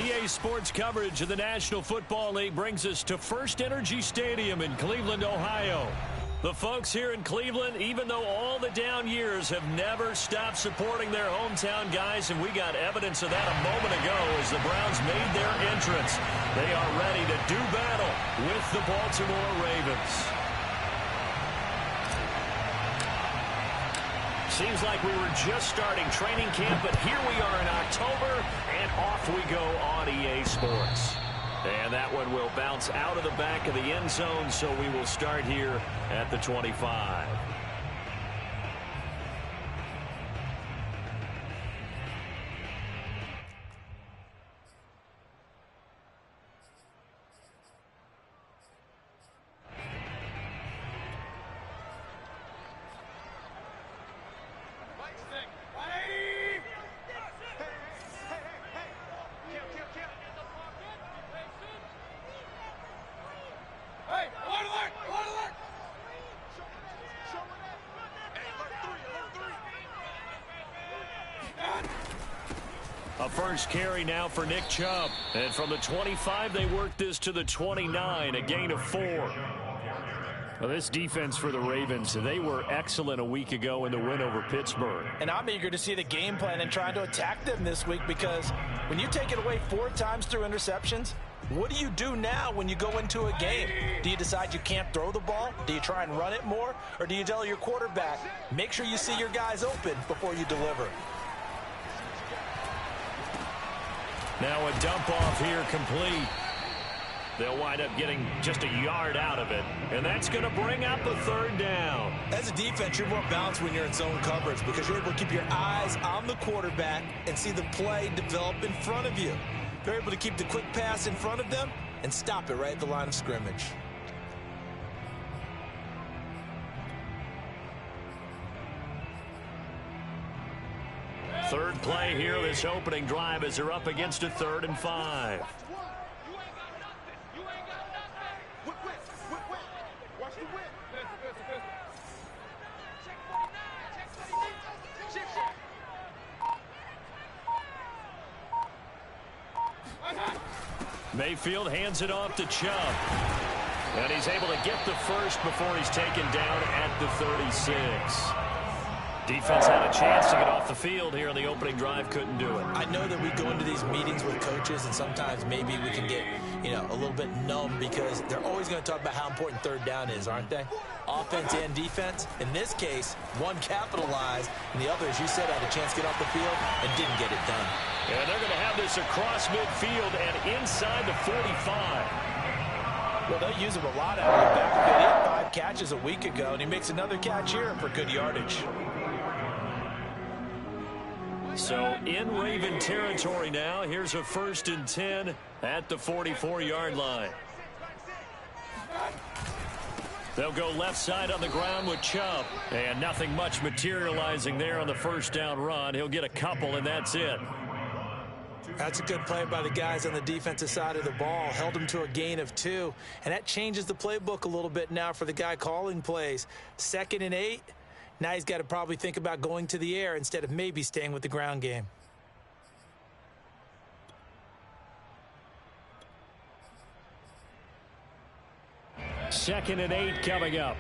EA Sports coverage of the National Football League brings us to First Energy Stadium in Cleveland, Ohio. The folks here in Cleveland, even though all the down years, have never stopped supporting their hometown guys, and we got evidence of that a moment ago as the Browns made their entrance. They are ready to do battle with the Baltimore Ravens. Seems like we were just starting training camp, but here we are in October, and off we go on EA Sports. And that one will bounce out of the back of the end zone, so we will start here at the 25. A first carry now for Nick Chubb. And from the 25, they work this to the 29, a gain of 4. Well, this defense for the Ravens, they were excellent a week ago in the win over Pittsburgh. And I'm eager to see the game plan and trying to attack them this week, because when you take it away 4 times through interceptions, what do you do now when you go into a game? Do you decide you can't throw the ball? Do you try and run it more? Or do you tell your quarterback, make sure you see your guys open before you deliver? Now a dump off here complete. They'll wind up getting just a yard out of it, and that's going to bring up a third down. As a defense, you're more balanced when you're in zone coverage because you're able to keep your eyes on the quarterback and see the play develop in front of you. You're able to keep the quick pass in front of them and stop it right at the line of scrimmage. Third play here, this opening drive, as they're up against a 3rd and 5. Mayfield hands it off to Chubb. And he's able to get the first before he's taken down at the 36. Defense had a chance to get off the field here in the opening drive, couldn't do it. I know that we go into these meetings with coaches, and sometimes maybe we can get, a little bit numb because they're always going to talk about how important third down is, aren't they? Offense and defense. In this case, one capitalized, and the other, as you said, had a chance to get off the field and didn't get it done. And they're going to have this across midfield and inside the 45. Well, they use him a lot out of the backfield. He had 5 catches a week ago, and he makes another catch here for good yardage. So in Raven territory now. Here's a 1st and 10 at the 44-yard line. They'll go left side on the ground with Chubb. And nothing much materializing there on the first down run. He'll get a couple, and that's it. That's a good play by the guys on the defensive side of the ball. Held him to a gain of 2. And that changes the playbook a little bit now for the guy calling plays. 2nd and 8. Now he's got to probably think about going to the air instead of maybe staying with the ground game. Second and 8 coming up.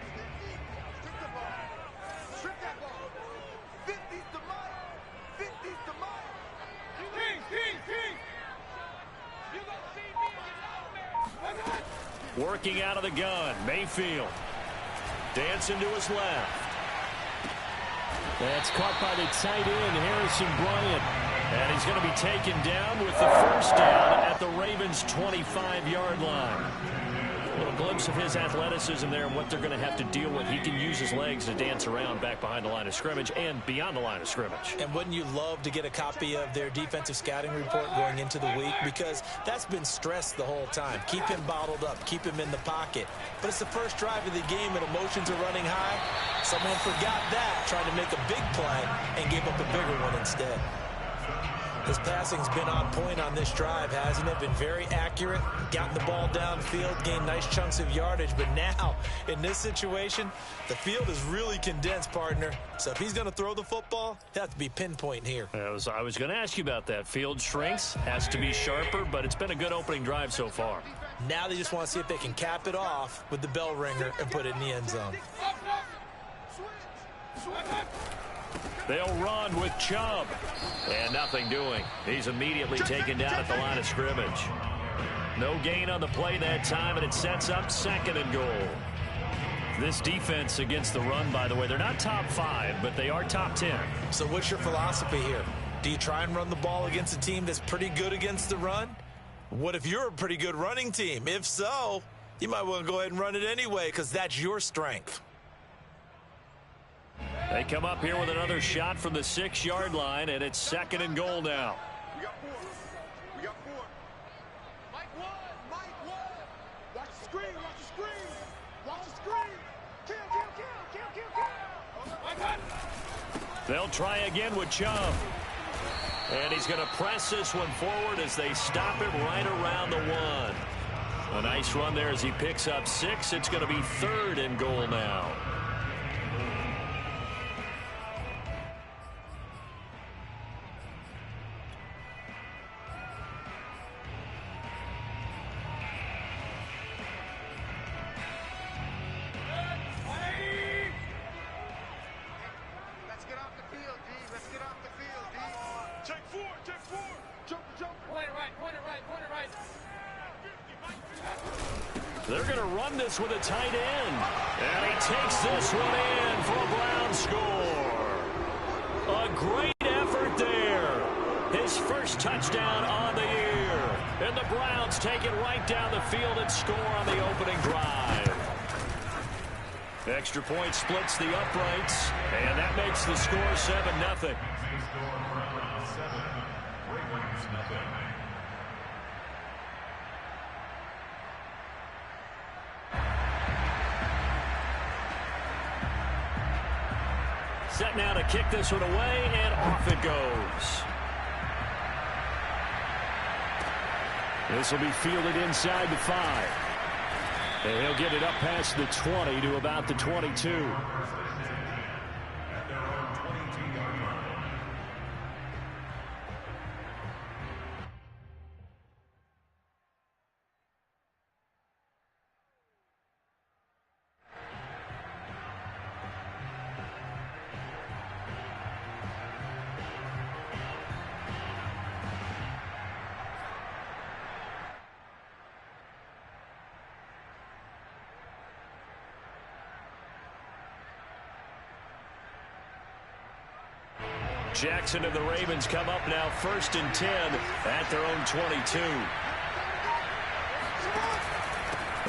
Working out of the gun, Mayfield. Dancing to his left. That's caught by the tight end, Harrison Bryant. And he's going to be taken down with the first down at the Ravens' 25-yard line. A little glimpse of his athleticism there and what they're going to have to deal with. He can use his legs to dance around back behind the line of scrimmage and beyond the line of scrimmage. And wouldn't you love to get a copy of their defensive scouting report going into the week? Because that's been stressed the whole time. Keep him bottled up. Keep him in the pocket. But it's the first drive of the game and emotions are running high. Someone forgot that, trying to make a big play, and gave up a bigger one instead. His passing's been on point on this drive, hasn't it? Been very accurate, gotten the ball downfield, gained nice chunks of yardage. But now, in this situation, the field is really condensed, partner. So if he's going to throw the football, it has to be pinpoint here. I was going to ask you about that. Field shrinks, has to be sharper, but it's been a good opening drive so far. Now they just want to see if they can cap it off with the bell ringer and put it in the end zone. They'll run with Chubb. And nothing doing. He's immediately taken down at the line of scrimmage. No gain on the play that time, and it sets up 2nd and goal. This defense against the run, by the way, they're not top 5, but they are top 10. So what's your philosophy here? Do you try and run the ball against a team that's pretty good against the run? What if you're a pretty good running team? If so, you might want to go ahead and run it anyway because that's your strength. They come up here with another shot from the 6-yard line, and it's 2nd and goal now. We got 4. We got 4. Mike 1. Mike 1. Watch the screen. Watch the screen. Watch the screen. Kill. They'll try again with Chubb. And he's going to press this one forward as they stop it right around the 1. A nice run there as he picks up 6. It's going to be 3rd and goal now. They're going to run this with a tight end. And he takes this one in for a Brown score. A great effort there. His first touchdown on the year. And the Browns take it right down the field and score on the opening drive. Extra point splits the uprights. And that makes the score 7-0. Set now to kick this one away, and off it goes. This will be fielded inside the 5. And he'll get it up past the 20 to about the 22. Jackson and the Ravens come up now 1st and 10 at their own 22.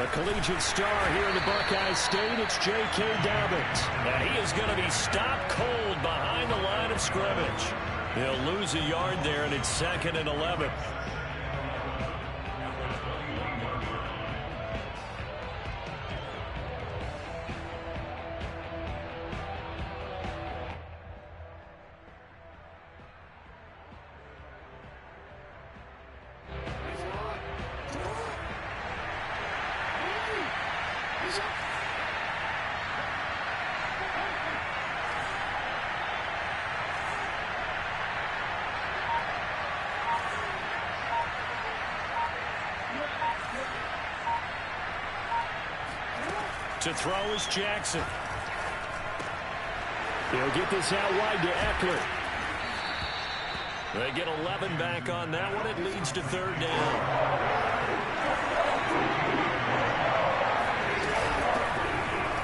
A collegiate star here in the Buckeye State, it's J.K. Dobbins. And he is going to be stopped cold behind the line of scrimmage. He'll lose a yard there, and it's 2nd and 11. To throw is Jackson. He'll get this out wide to Eckler. They get 11 back on that one. It leads to 3rd down.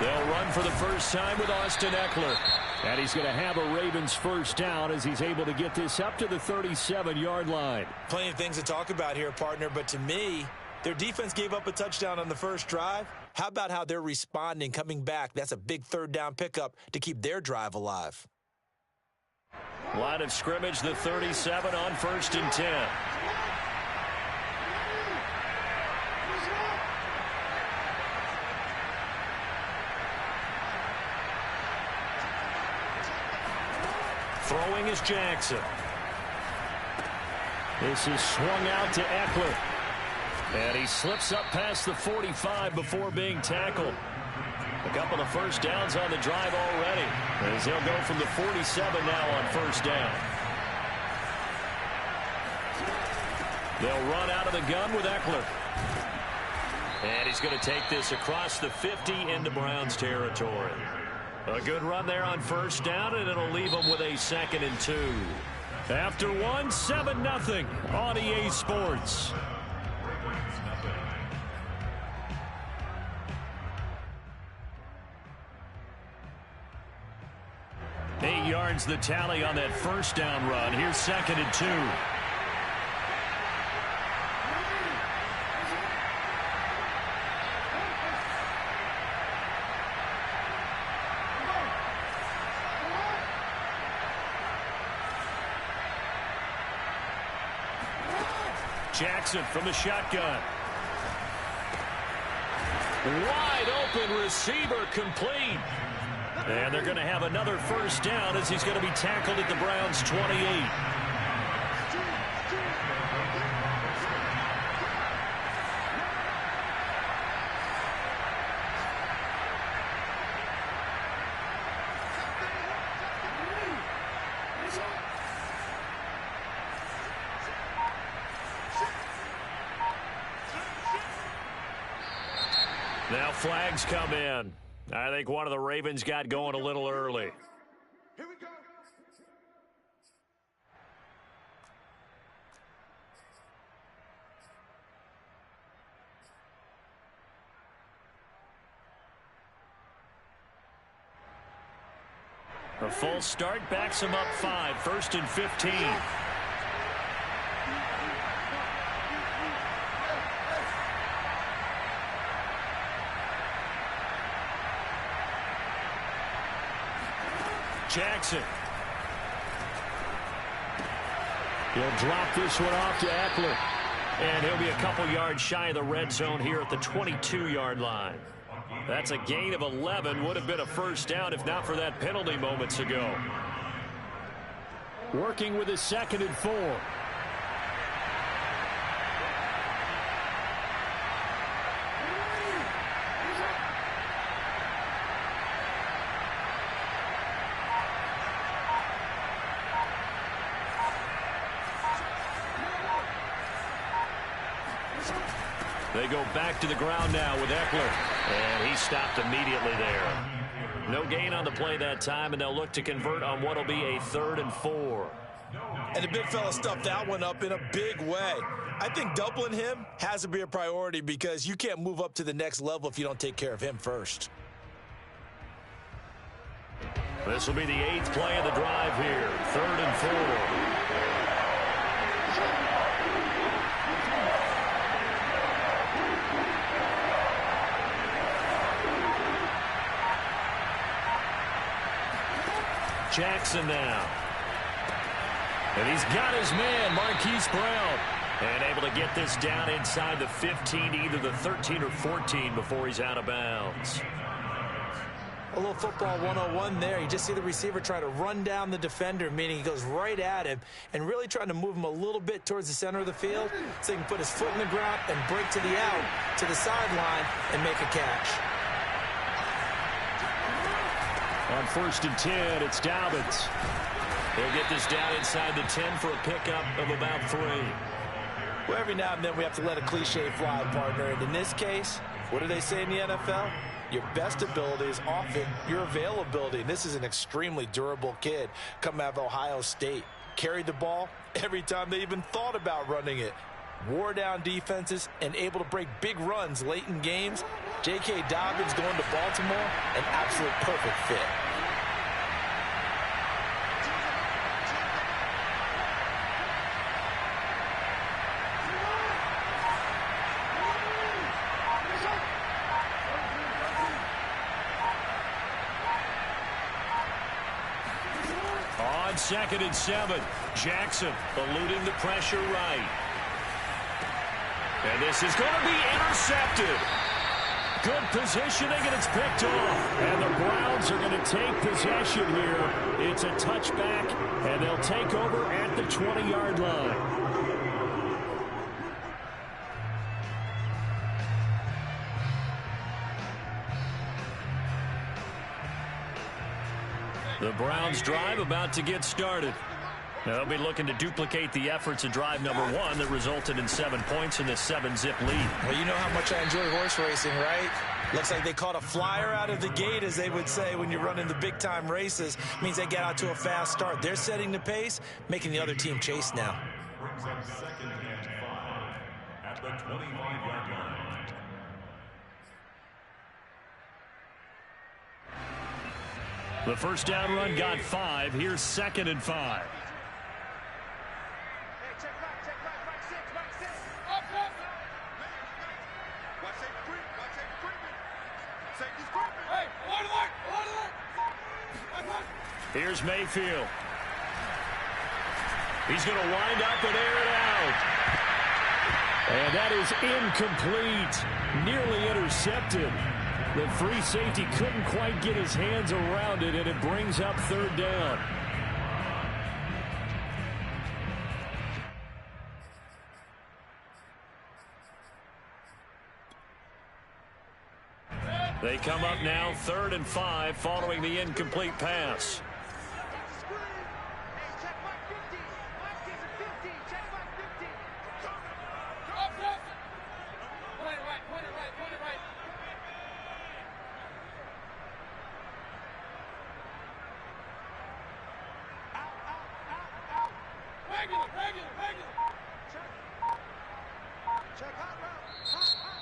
They'll run for the first time with Austin Eckler. And he's going to have a Ravens first down as he's able to get this up to the 37-yard line. Plenty of things to talk about here, partner, but to me, their defense gave up a touchdown on the first drive. How about how they're responding, coming back? That's a big 3rd down pickup to keep their drive alive. Line of scrimmage, the 37 on 1st and 10. Throwing is Jackson. This is swung out to Eckler. And he slips up past the 45 before being tackled. A couple of first downs on the drive already, as he'll go from the 47 now on first down. They'll run out of the gun with Eckler. And he's going to take this across the 50 into Browns territory. A good run there on first down, and it'll leave them with a 2nd and 2. After one, 7-0 on EA Sports. The tally on that first down run. Here's 2nd and 2. Jackson from the shotgun. Wide open receiver, complete. And they're going to have another first down as he's going to be tackled at the Browns' 28. Now flags come in. I think one of the Ravens got going a little early. Here we go. A full start backs him up 5, 1st and 15. Jackson. He'll drop this one off to Eckler. And he'll be a couple yards shy of the red zone here at the 22-yard line. That's a gain of 11. Would have been a first down if not for that penalty moments ago. Working with his 2nd and 4. They go back to the ground now with Eckler. And he stopped immediately there. No gain on the play that time, and they'll look to convert on what will be a 3rd and 4. And the big fella stuffed that one up in a big way. I think doubling him has to be a priority because you can't move up to the next level if you don't take care of him first. This will be the 8th play of the drive here. 3rd and 4. Jackson now. And he's got his man, Marquise Brown. And able to get this down inside the 15, either the 13 or 14 before he's out of bounds. A little football 101 there. You just see the receiver trying to run down the defender, meaning he goes right at him and really trying to move him a little bit towards the center of the field so he can put his foot in the ground and break to the out, to the sideline, and make a catch. On 1st and 10, it's Dobbins. He'll get this down inside the 10 for a pickup of about 3. Well, every now and then we have to let a cliche fly, partner. And in this case, what do they say in the NFL? Your best ability is often your availability. And this is an extremely durable kid coming out of Ohio State. Carried the ball every time they even thought about running it. Wore down defenses and able to break big runs late in games. J.K. Dobbins going to Baltimore, an absolute perfect fit. On 2nd and 7, Jackson eluding the pressure right. And this is going to be intercepted. Good positioning, and it's picked off. And the Browns are going to take possession here. It's a touchback, and they'll take over at the 20-yard line. The Browns drive about to get started. They'll be looking to duplicate the efforts of drive number 1 that resulted in 7 points in this 7-zip lead. Well, you know how much I enjoy horse racing, right? Looks like they caught a flyer out of the gate, as they would say when you're running the big-time races. Means they get out to a fast start. They're setting the pace, making the other team chase now. Brings up 2nd and 5 at the 25-yard line. The first down run got 5. Here's 2nd and 5. Here's Mayfield. He's going to wind up and air it out. And that is incomplete. Nearly intercepted. The free safety couldn't quite get his hands around it, and it brings up 3rd down. They come up now 3rd and 5 following the incomplete pass.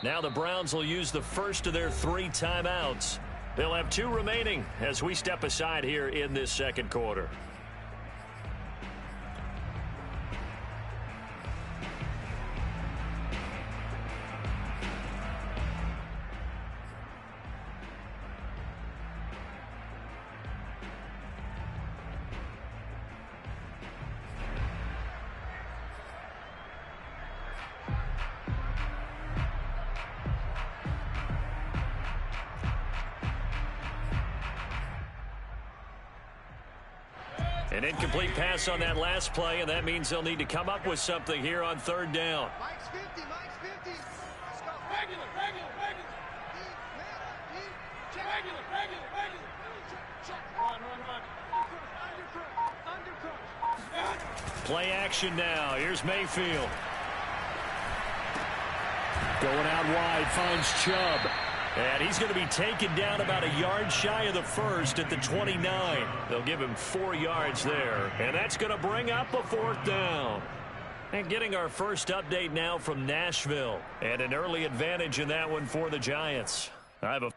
Now the Browns will use the first of their 3 timeouts. They'll have 2 remaining as we step aside here in this 2nd quarter. An incomplete pass on that last play, and that means they'll need to come up with something here on 3rd down. Mike's 50, Mike's 50. Let's go. Regular. Undercross. Play action now. Here's Mayfield. Going out wide, finds Chubb. And he's going to be taken down about a yard shy of the first at the 29. They'll give him 4 yards there. And that's going to bring up a 4th down. And getting our first update now from Nashville. And an early advantage in that one for the Giants. I have a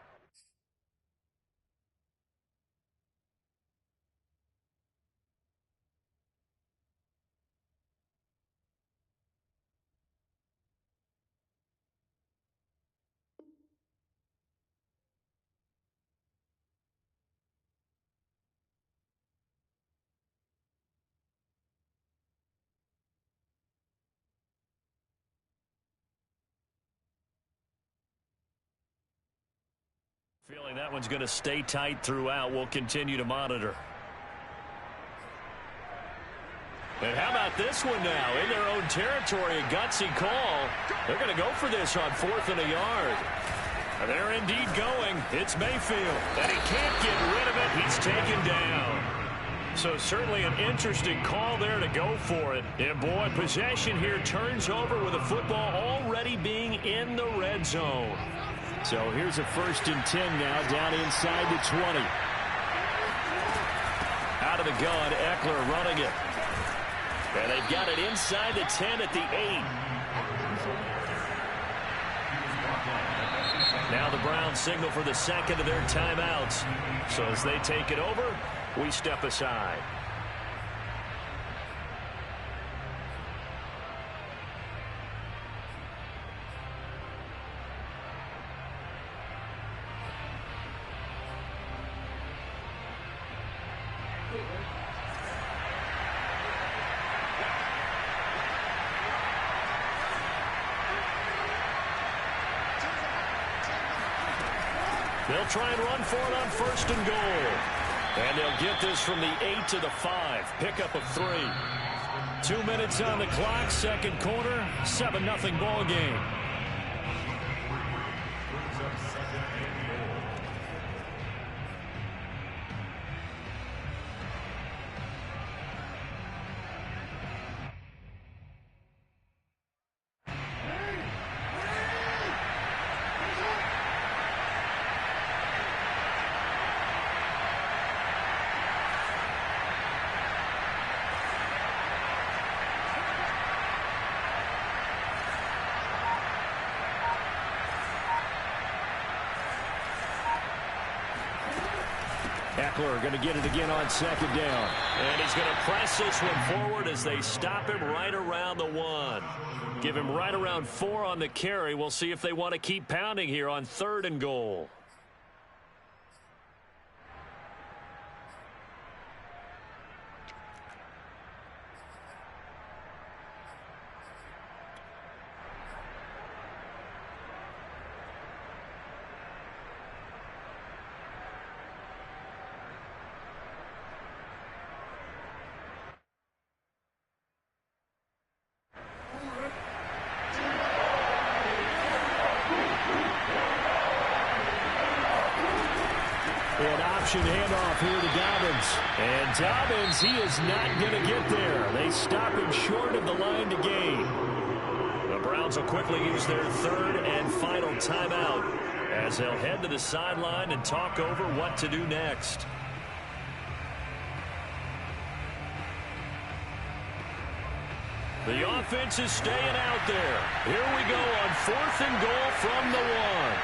feeling that one's going to stay tight throughout. We'll continue to monitor. And how about this one now? In their own territory, a gutsy call. They're going to go for this on 4th and a yard. And they're indeed going. It's Mayfield. And he can't get rid of it. He's taken down. So certainly an interesting call there to go for it. And boy, possession here turns over with the football already being in the red zone. So here's a 1st and 10 now, down inside the 20. Out of the gun, Eckler running it. And they've got it inside the 10 at the 8. Now the Browns signal for the 2nd of their timeouts. So as they take it over, we step aside. They'll try and run for it on 1st and goal. And they'll get this from the 8 to the 5. Pickup of 3. 2 minutes on the clock, 2nd quarter, 7-0 ball game. Eckler going to get it again on second down. And he's going to press this one forward as they stop him right around the 1. Give him right around 4 on the carry. We'll see if they want to keep pounding here on 3rd and goal. An option handoff here to Dobbins. And Dobbins, he is not going to get there. They stop him short of the line to gain. The Browns will quickly use their 3rd and final timeout as they'll head to the sideline and talk over what to do next. The offense is staying out there. Here we go on 4th and goal from the 1.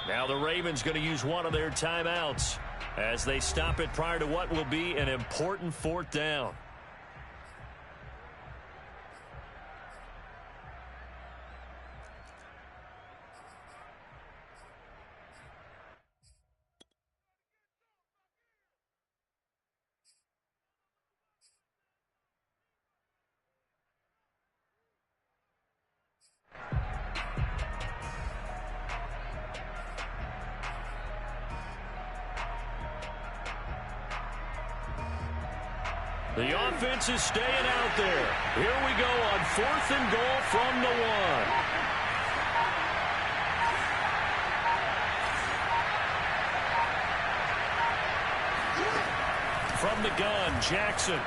Now the Ravens going to use one of their timeouts as they stop it prior to what will be an important 4th down. The offense is staying out there. Here we go on 4th and goal from the 1. From the gun, Jackson.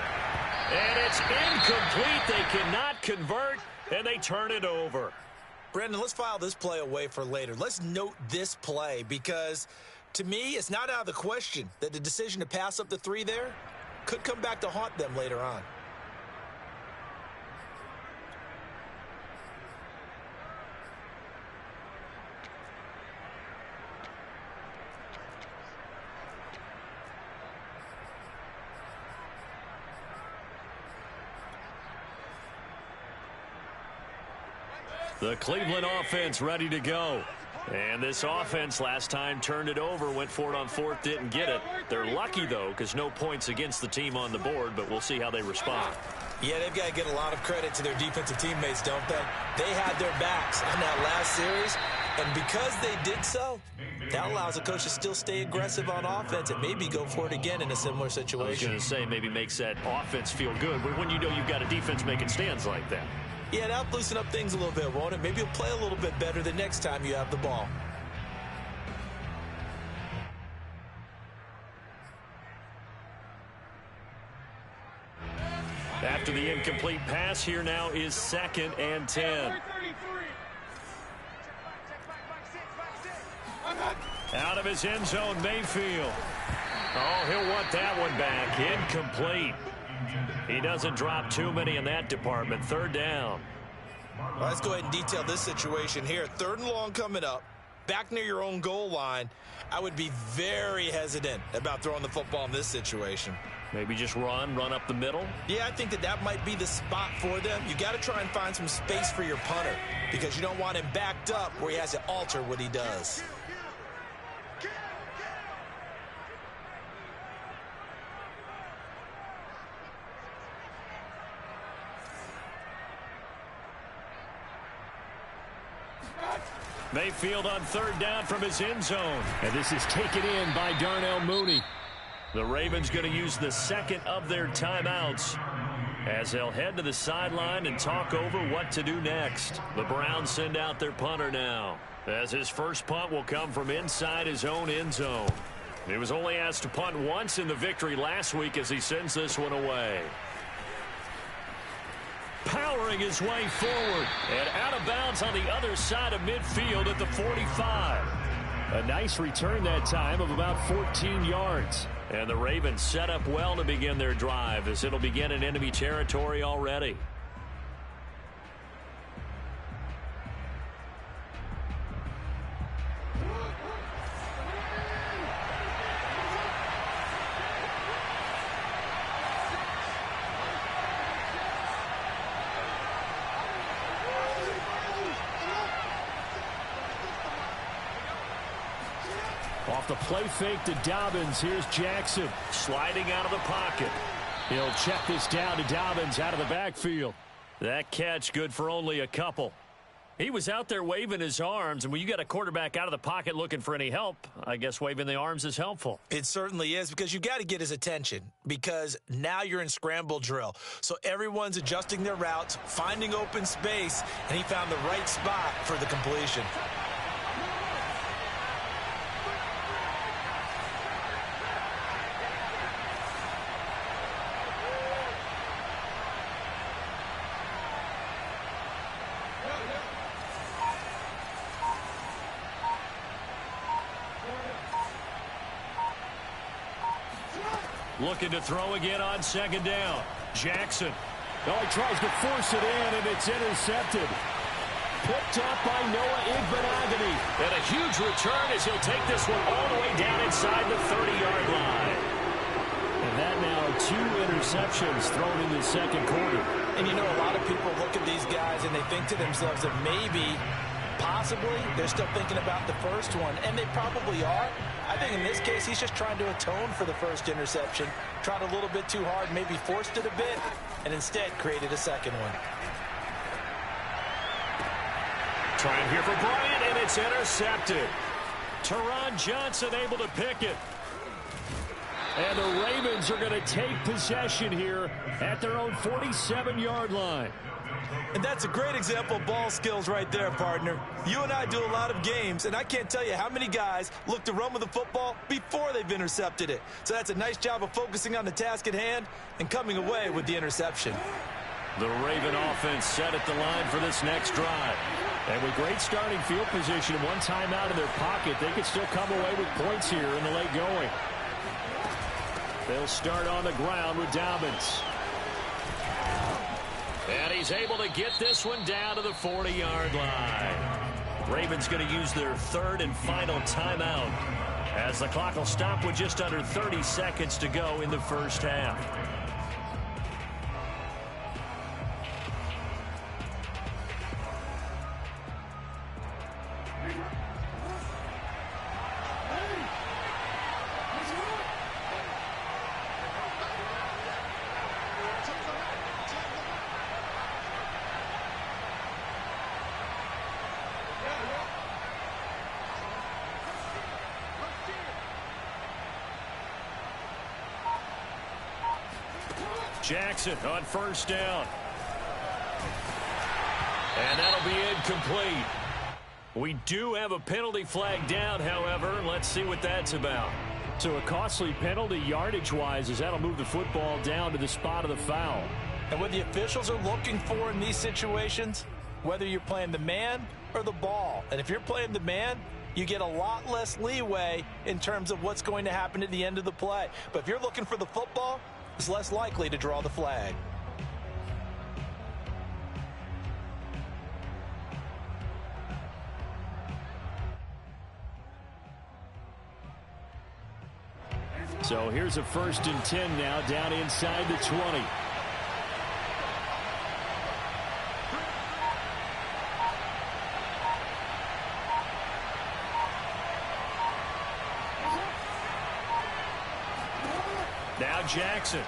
And it's incomplete. They cannot convert, and they turn it over. Brendan, let's file this play away for later. Let's note this play because, to me, it's not out of the question that the decision to pass up the 3 there could come back to haunt them later on. The Cleveland offense ready to go. And this offense last time turned it over, went for it on 4th, didn't get it. They're lucky, though, because no points against the team on the board, but we'll see how they respond. Yeah, they've got to get a lot of credit to their defensive teammates, don't they? They had their backs on that last series, and because they did so, that allows the coach to still stay aggressive on offense and maybe go for it again in a similar situation. I was going to say maybe makes that offense feel good, but when you know you've got a defense making stands like that. Yeah, that'll loosen up things a little bit, won't it? Maybe you'll play a little bit better the next time you have the ball. After the incomplete pass, here now is 2nd and 10. Out of his end zone, Mayfield. Oh, he'll want that one back. Incomplete. He doesn't drop too many in that department. 3rd down. Well, let's go ahead and detail this situation here. 3rd and long coming up. Back near your own goal line. I would be very hesitant about throwing the football in this situation. Maybe just run up the middle? Yeah, I think that might be the spot for them. You got to try and find some space for your punter because you don't want him backed up where he has to alter what he does. Mayfield on 3rd down from his end zone. And this is taken in by Darnell Mooney. The Ravens going to use the 2nd of their timeouts as they'll head to the sideline and talk over what to do next. The Browns send out their punter now, as his first punt will come from inside his own end zone. He was only asked to punt once in the victory last week as he sends this one away. Powering his way forward and out of bounds on the other side of midfield at the 45. A nice return that time of about 14 yards. And the Ravens set up well to begin their drive as it'll begin in enemy territory already. Off the play fake to Dobbins. Here's Jackson sliding out of the pocket. He'll check this down to Dobbins out of the backfield. That catch good for only a couple. He was out there waving his arms, and when you got a quarterback out of the pocket looking for any help, I guess waving the arms is helpful. It certainly is, because you've got to get his attention, because now you're in scramble drill. So everyone's adjusting their routes, finding open space, and he found the right spot for the completion. Looking to throw again on second down. Jackson. Oh, he tries to force it in, and it's intercepted. Picked up by Noah Igbinoghene. And a huge return as he'll take this one all the way down inside the 30-yard line. And that now 2 interceptions thrown in the second quarter. And you know, a lot of people look at these guys and they think to themselves that maybe, possibly, they're still thinking about the first one, and they probably are. I think in this case, he's just trying to atone for the first interception. Tried a little bit too hard, maybe forced it a bit, and instead created a second one. Trying here for Bryant, and it's intercepted. Teron Johnson able to pick it. And the Ravens are going to take possession here at their own 47-yard line. And that's a great example of ball skills right there, partner. You and I do a lot of games, and I can't tell you how many guys look to run with the football before they've intercepted it. So that's a nice job of focusing on the task at hand and coming away with the interception. The Raven offense set at the line for this next drive. And with great starting field position and one timeout in their pocket, they could still come away with points here in the late going. They'll start on the ground with Dobbins. And he's able to get this one down to the 40-yard line. Ravens going to use their third and final timeout as the clock will stop with just under 30 seconds to go in the first half. Jackson on first down. And that'll be incomplete. We do have a penalty flag down, however. Let's see what that's about. So a costly penalty yardage-wise as that'll move the football down to the spot of the foul. And what the officials are looking for in these situations, whether you're playing the man or the ball. And if you're playing the man, you get a lot less leeway in terms of what's going to happen at the end of the play. But if you're looking for the football, it's less likely to draw the flag. So here's a 1st and 10 now down inside the 20. Now Jackson.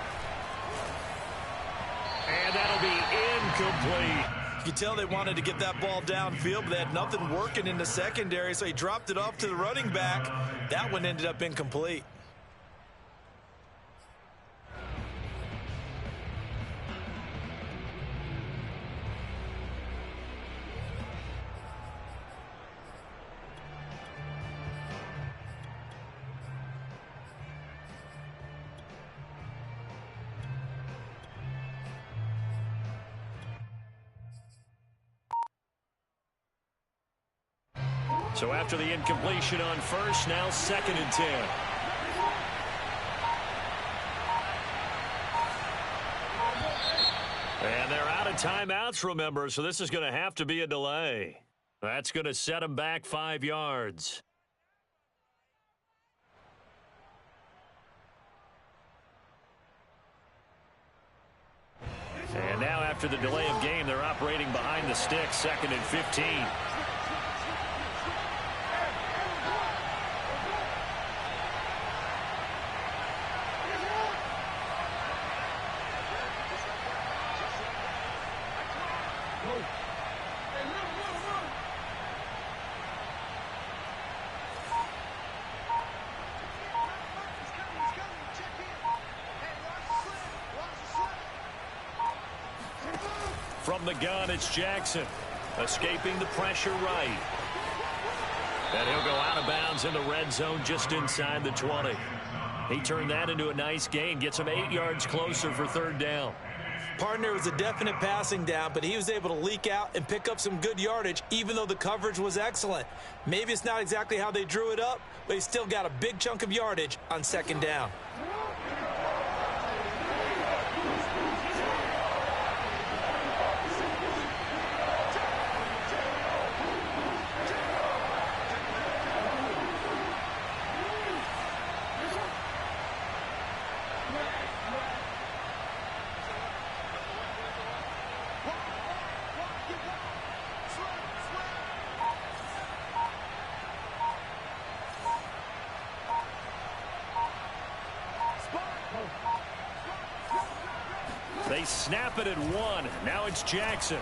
And that'll be incomplete. You could tell they wanted to get that ball downfield, but they had nothing working in the secondary, so he dropped it off to the running back. That one ended up incomplete. So after the incompletion on first, now 2nd and 10. And they're out of timeouts, remember, so this is going to have to be a delay. That's going to set them back 5 yards. And now after the delay of game, they're operating behind the sticks, 2nd and 15. From the gun, it's Jackson. Escaping the pressure right. And he'll go out of bounds in the red zone just inside the 20. He turned that into a nice gain. Gets him 8 yards closer for 3rd down. Partner, was a definite passing down, but he was able to leak out and pick up some good yardage, even though the coverage was excellent. Maybe it's not exactly how they drew it up, but he still got a big chunk of yardage on 2nd down. They snap it at 1. Now it's Jackson.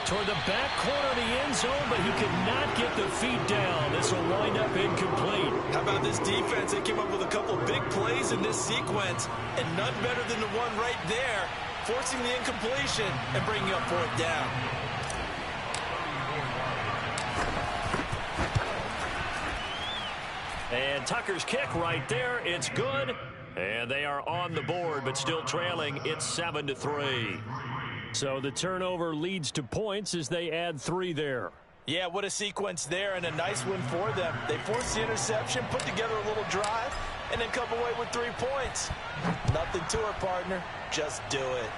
Toward the back corner of the end zone, but he could not get the feet down. This will wind up incomplete. How about this defense? They came up with a couple big plays in this sequence, and none better than the one right there, forcing the incompletion and bringing up 4th down. And Tucker's kick right there. It's good. And they are on the board, but still trailing. It's 7-3. So the turnover leads to points as they add 3 there. Yeah, what a sequence there, and a nice win for them. They forced the interception, put together a little drive, and then come away with 3 points. Nothing to it, partner. Just do it.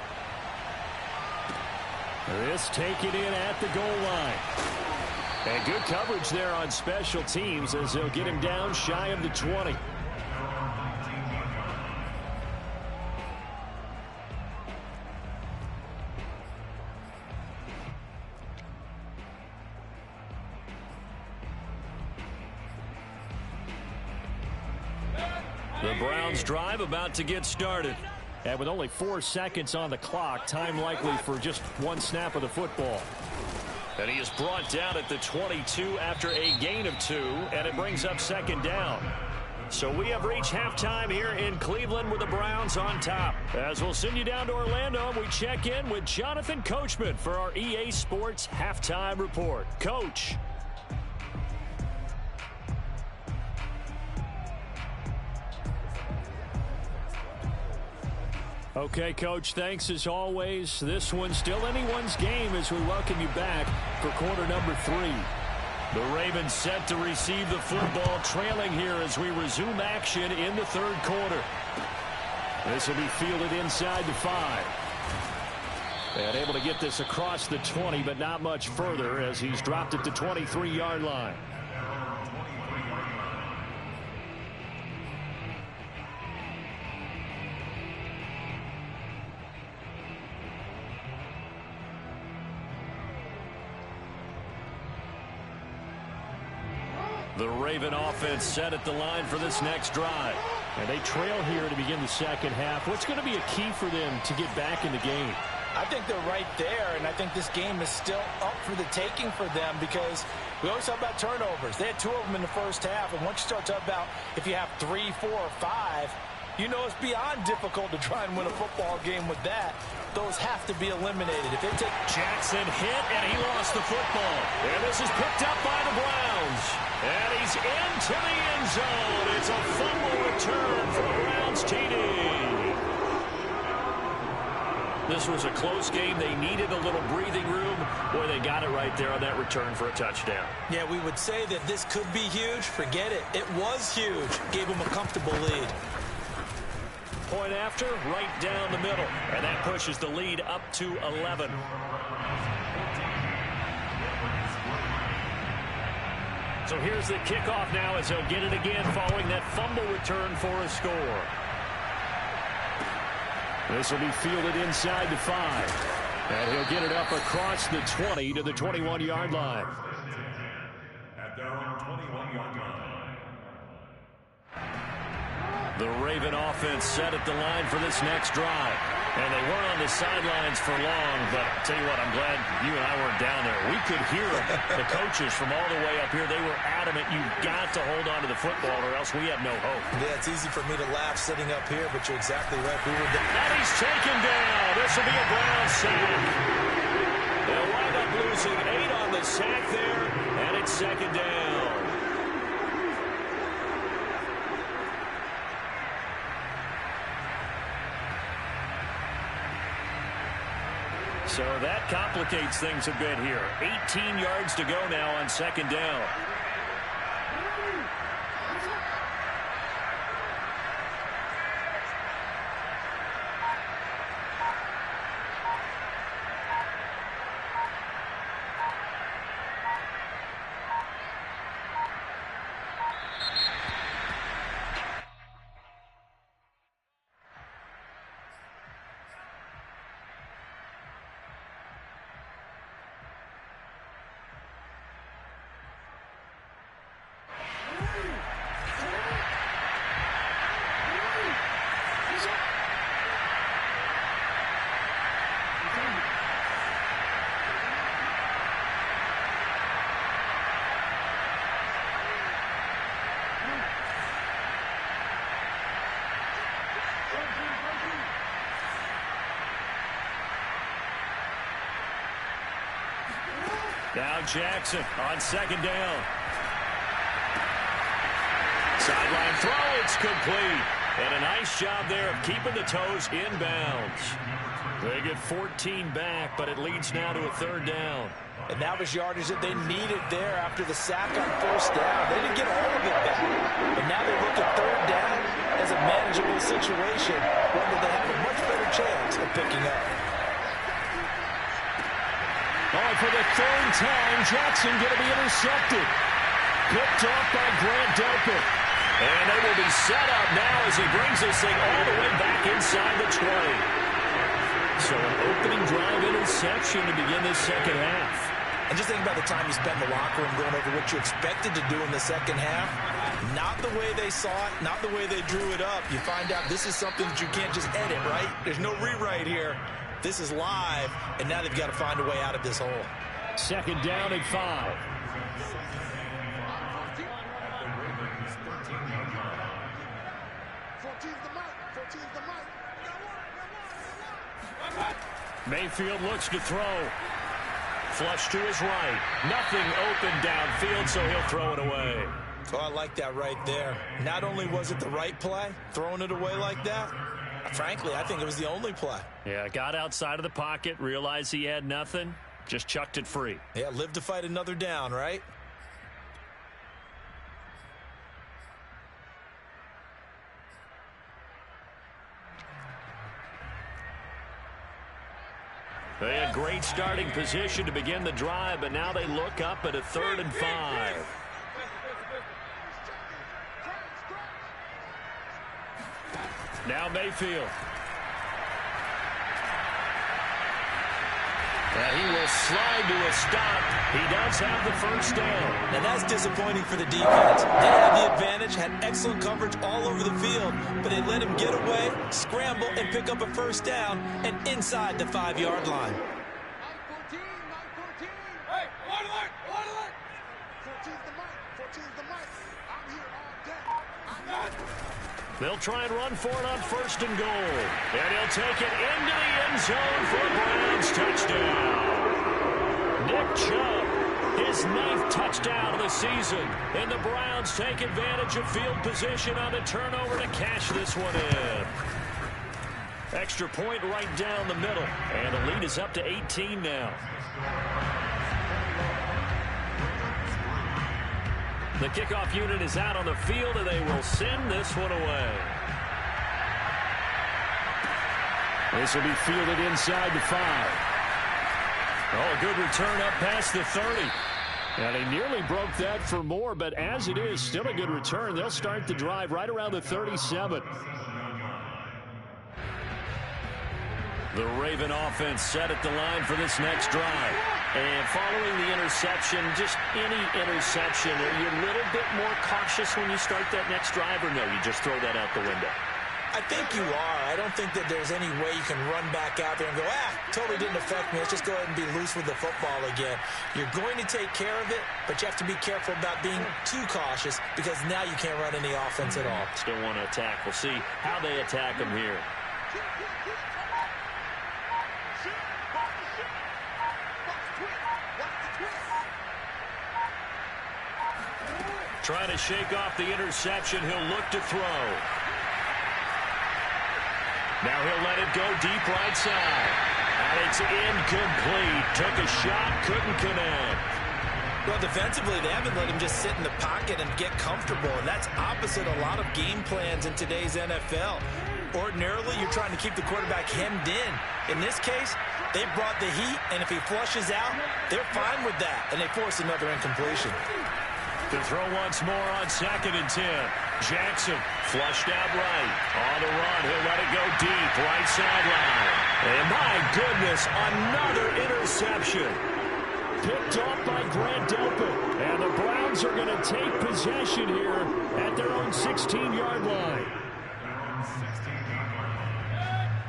This taken in at the goal line. And good coverage there on special teams as they'll get him down shy of the 20. The Browns drive about to get started. And with only 4 seconds on the clock, time likely for just 1 snap of the football. And he is brought down at the 22 after a gain of 2, and it brings up 2nd down. So we have reached halftime here in Cleveland with the Browns on top. As we'll send you down to Orlando, we check in with Jonathan Coachman for our EA Sports Halftime Report. Coach. Okay, Coach, thanks as always. This one's still anyone's game as we welcome you back for quarter number 3. The Ravens set to receive the football, trailing here as we resume action in the 3rd quarter. This will be fielded inside the 5. And able to get this across the 20, but not much further as he's dropped at the 23-yard line. The Raven offense set at the line for this next drive. And they trail here to begin the 2nd half. What's going to be a key for them to get back in the game? I think they're right there, and I think this game is still up for the taking for them because we always talk about turnovers. They had 2 of them in the first half, and once you start talking about if you have 3, 4, or 5, you know it's beyond difficult to try and win a football game with that. Those have to be eliminated. If they take Jackson hit, and he lost the football. And this is picked up by the Browns. And he's into the end zone. It's a fumble return for Browns TD. This was a close game. They needed a little breathing room. Boy, they got it right there on that return for a touchdown. Yeah, we would say that this could be huge. Forget it. It was huge. Gave them a comfortable lead. Point after, right down the middle. And that pushes the lead up to 11. So here's the kickoff now as he'll get it again following that fumble return for a score. This will be fielded inside the 5. And he'll get it up across the 20 to the 21-yard line. At their own 21-yard line. The Raven offense set at the line for this next drive. And they weren't on the sidelines for long, but I'll tell you what, I'm glad you and I weren't down there. We could hear the coaches from all the way up here. They were adamant, you've got to hold on to the football or else we have no hope. Yeah, it's easy for me to laugh sitting up here, but you're exactly right. We were down. And he's taken down. This will be a Brown sack. They'll wind up losing 8 on the sack there, and it's second down. So that complicates things a bit here. 18 yards to go now on second down. Now Jackson on second down. Sideline throw, it's complete. And a nice job there of keeping the toes inbounds. They get 14 back, but it leads now to a third down. And that was yardage that they needed there after the sack on first down. They didn't get all of it back. But now they look at third down as a manageable situation, one that they have a much better chance of picking up. Oh, for the third time, Jackson going to be intercepted. Picked off by Grant Delpit. And they will be set up now as he brings this thing all the way back inside the 20. So an opening drive interception to begin this second half. And just think about the time you spent in the locker room going over what you expected to do in the second half. Not the way they saw it, not the way they drew it up. You find out this is something that you can't just edit, right? There's no rewrite here. This is live, and now they've got to find a way out of this hole. Second down at 5. Mayfield looks to throw. Flush to his right. Nothing open downfield, so he'll throw it away. Oh, I like that right there. Not only was it the right play, throwing it away like that, frankly, I think it was the only play. Yeah, got outside of the pocket, realized he had nothing, just chucked it free. Yeah, live to fight another down, right? They had great starting position to begin the drive, but now they look up at a 3rd and 5. Now Mayfield. And he will slide to a stop. He does have the first down. Now that's disappointing for the defense. They had the advantage, had excellent coverage all over the field, but they let him get away, scramble, and pick up a first down, and inside the 5-yard line. Hey, one alert! 14's the mic. 14's the mic. I'm here all day. I'm not. They'll try and run for it on 1st and goal. And he'll take it into the end zone for a Browns touchdown. Nick Chubb, his 9th touchdown of the season. And the Browns take advantage of field position on the turnover to cash this one in. Extra point right down the middle. And the lead is up to 18 now. The kickoff unit is out on the field, and they will send this one away. This will be fielded inside the 5. Oh, a good return up past the 30. And he nearly broke that for more, but as it is, still a good return. They'll start the drive right around the 37. The Raven offense set at the line for this next drive. And following the interception, just any interception, are you a little bit more cautious when you start that next drive, or no, you just throw that out the window? I think you are. I don't think that there's any way you can run back out there and go, totally didn't affect me. Let's just go ahead and be loose with the football again. You're going to take care of it, but you have to be careful about being too cautious because now you can't run any offense at all. Still want to attack. We'll see how they attack them here. Trying to shake off the interception. He'll look to throw. Now he'll let it go deep right side. And it's incomplete. Took a shot, couldn't connect. Well, defensively, they haven't let him just sit in the pocket and get comfortable. And that's opposite a lot of game plans in today's NFL. Ordinarily, you're trying to keep the quarterback hemmed in. In this case, they brought the heat, and if he flushes out, they're fine with that. And they force another incompletion. To throw once more on 2nd and 10. Jackson flushed out right. On the run, he'll let it go deep, right sideline. And my goodness, another interception. Picked off by Grant Delpit. And the Browns are going to take possession here at their own 16-yard line.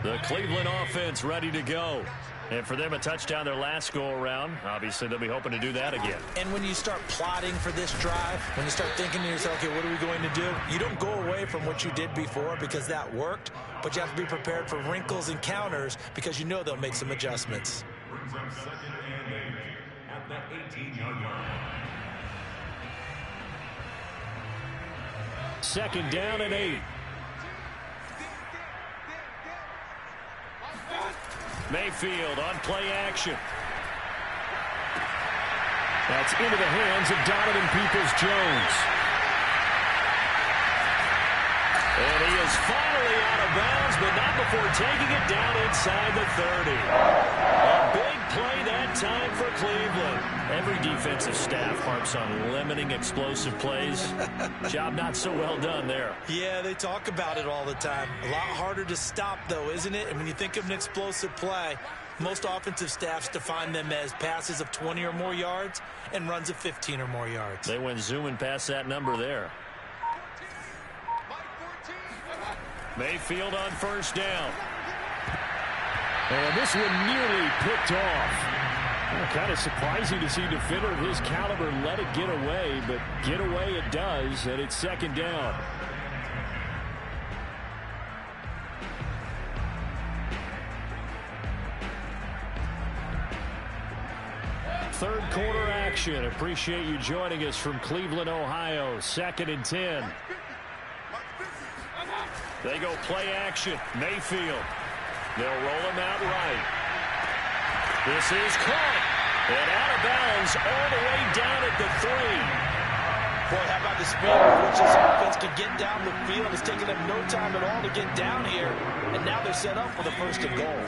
The Cleveland offense ready to go. And for them, a touchdown their last go-around. Obviously, they'll be hoping to do that again. And when you start plotting for this drive, when you start thinking to yourself, okay, what are we going to do? You don't go away from what you did before because that worked, but you have to be prepared for wrinkles and counters because you know they'll make some adjustments. Brings up 2nd and 8 at the 18-yard line. 2nd down and 8. Mayfield on play action. That's into the hands of Donovan Peoples-Jones. And he is finally out of bounds, but not before taking it down inside the 30. A big play that time for Cleveland. Every defensive staff harps on limiting explosive plays. Job not so well done there. Yeah, they talk about it all the time. A lot harder to stop, though, isn't it? And when you think of an explosive play, most offensive staffs define them as passes of 20 or more yards and runs of 15 or more yards. They went zooming past that number there. Mayfield on 1st down. And this one nearly picked off. Kind of surprising to see a defender of his caliber let it get away, but get away it does, and it's 2nd down. Third quarter action. Appreciate you joining us from Cleveland, Ohio. 2nd and 10. They go play action. Mayfield. They'll roll him out right. This is caught. And out of bounds all the way down at the 3. Boy, how about the speed with which this offense can get down the field? It's taken them no time at all to get down here. And now they're set up for the 1st and goal.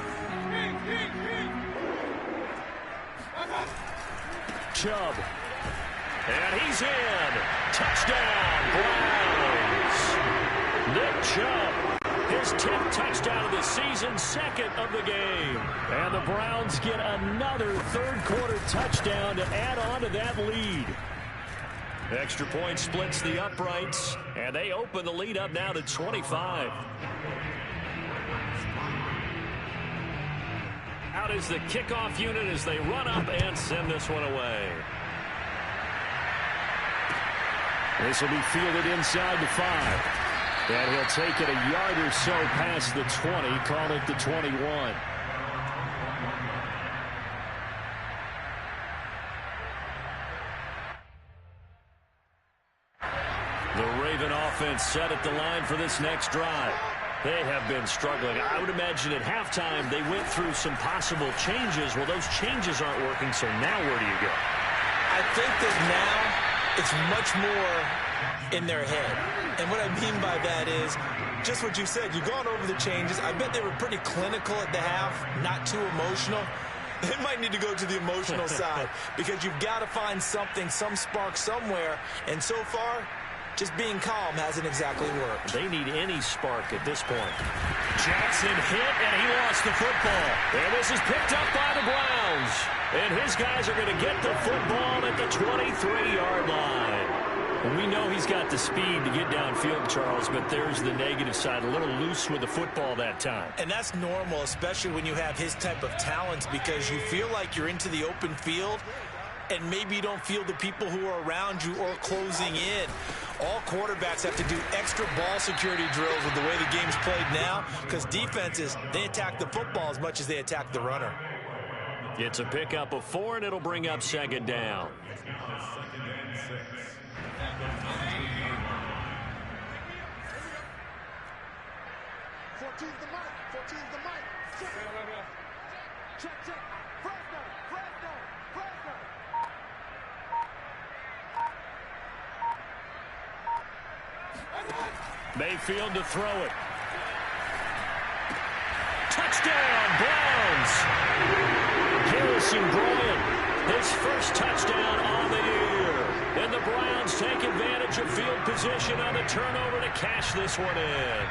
Chubb. And he's in. Touchdown, Browns. Nick Chubb, his 10th touchdown of the season, 2nd of the game. And the Browns get another third-quarter touchdown to add on to that lead. Extra point splits the uprights, and they open the lead up now to 25. Out is the kickoff unit as they run up and send this one away. This will be fielded inside the 5. And he'll take it a yard or so past the 20, call it the 21. The Raven offense set at the line for this next drive. They have been struggling. I would imagine at halftime they went through some possible changes. Well, those changes aren't working, so now where do you go? I think that now it's much more in their head. And what I mean by that is just what you said. You've gone over the changes. I bet they were pretty clinical at the half, not too emotional. They might need to go to the emotional side because you've got to find something, some spark somewhere. And so far, just being calm hasn't exactly worked. They need any spark at this point. Jackson hit, and he lost the football. And this is picked up by the Browns. And his guys are going to get the football at the 23-yard line. And we know he's got the speed to get downfield, Charles, but there's the negative side. A little loose with the football that time. And that's normal, especially when you have his type of talents, because you feel like you're into the open field, and maybe you don't feel the people who are around you or closing in. All quarterbacks have to do extra ball security drills with the way the game's played now, because defenses, they attack the football as much as they attack the runner. It's a pickup of 4, and it'll bring up second down. 14's the mic. 14's the mic. Check, check. Fresno, Fresno, Fresno. Mayfield to throw it. Touchdown, Browns. Harrison Bryant, his first touchdown on the year. And the Browns take advantage of field position on the turnover to cash this one in.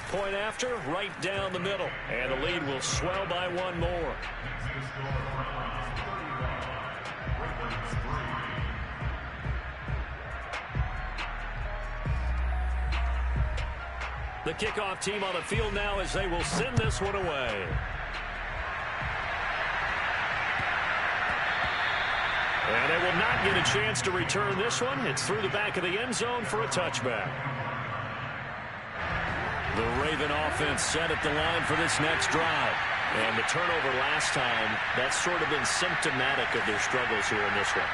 Point after, right down the middle. And the lead will swell by one more. The kickoff team on the field now as they will send this one away. And they will not get a chance to return this one. It's through the back of the end zone for a touchback. The Raven offense set at the line for this next drive. And the turnover last time, that's sort of been symptomatic of their struggles here in this one.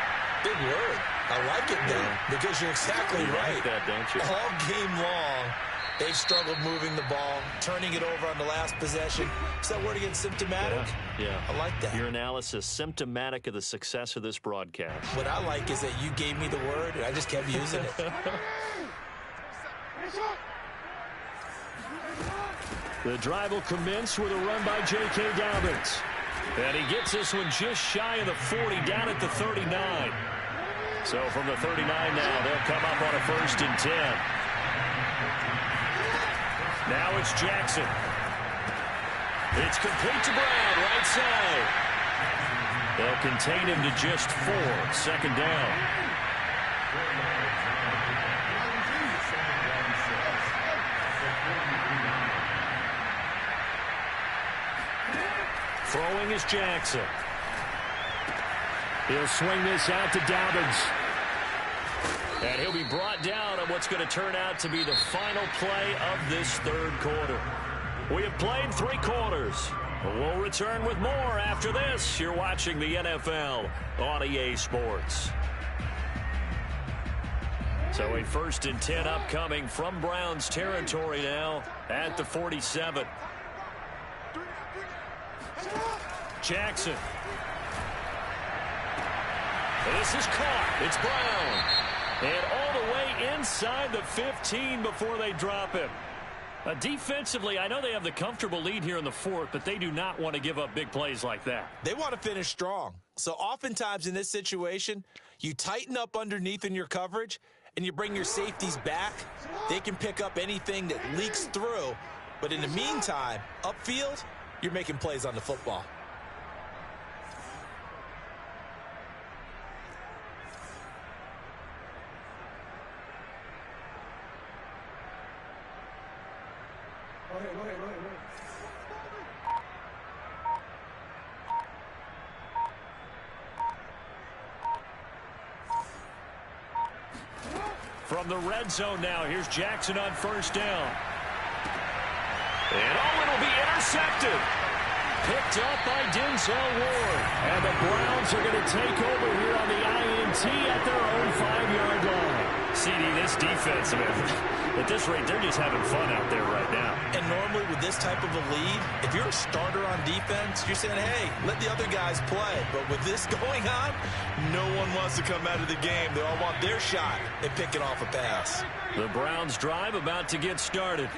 Big word. I like it now because you're exactly right. Like that, don't you? All game long, they've struggled moving the ball, turning it over on the last possession. Is that word again, symptomatic? Yeah. I like that. Your analysis, symptomatic of the success of this broadcast. What I like is that you gave me the word, and I just kept using it. The drive will commence with a run by J.K. Dobbins. And he gets this one just shy of the 40, down at the 39. So from the 39 now, they'll come up on a 1st and 10. Now it's Jackson. It's complete to Brown, right side. They'll contain him to just 4, 2nd down. Throwing is Jackson. He'll swing this out to Dobbins. And he'll be brought down on what's going to turn out to be the final play of this 3rd quarter. We have played 3 quarters. We'll return with more after this. You're watching the NFL on EA Sports. So a 1st and 10 upcoming from Browns territory now at the 47. Jackson. This is caught. It's Brown. And all the way inside the 15 before they drop him. Defensively, I know they have the comfortable lead here in the 4th, but they do not want to give up big plays like that. They want to finish strong. So oftentimes in this situation, you tighten up underneath in your coverage, and you bring your safeties back. They can pick up anything that leaks through. But in the meantime, upfield, you're making plays on the football. Go ahead. From the red zone now, here's Jackson on 1st down. And it'll be intercepted. Picked up by Denzel Ward. And the Browns are going to take over here on the INT at their own 5-yard line. CD, this defense, at this rate, they're just having fun out there right now. And normally with this type of a lead, if you're a starter on defense, you're saying, hey, let the other guys play. But with this going on, no one wants to come out of the game. They all want their shot and picking off a pass. The Browns drive about to get started.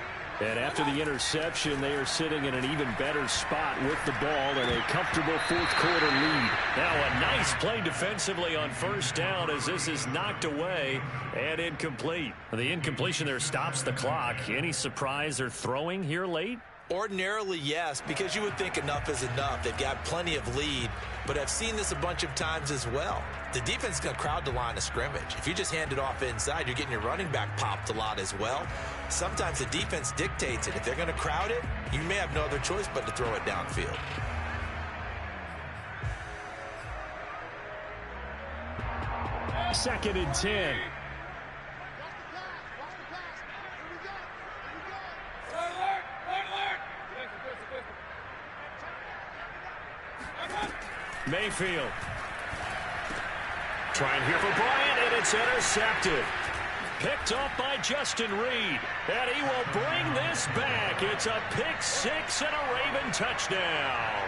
And after the interception, they are sitting in an even better spot with the ball in a comfortable fourth-quarter lead. Now a nice play defensively on first down as this is knocked away and incomplete. The incompletion there stops the clock. Any surprise they're throwing here late? Ordinarily, yes, because you would think enough is enough. They've got plenty of lead, but I've seen this a bunch of times as well. The defense is going to crowd the line of scrimmage. If you just hand it off inside, you're getting your running back popped a lot as well. Sometimes the defense dictates it. If they're going to crowd it, you may have no other choice but to throw it downfield. Second and 10. Mayfield. Trying here for Bryant, and it's intercepted. Picked off by Justin Reed, and he will bring this back. It's a pick six and a Raven touchdown.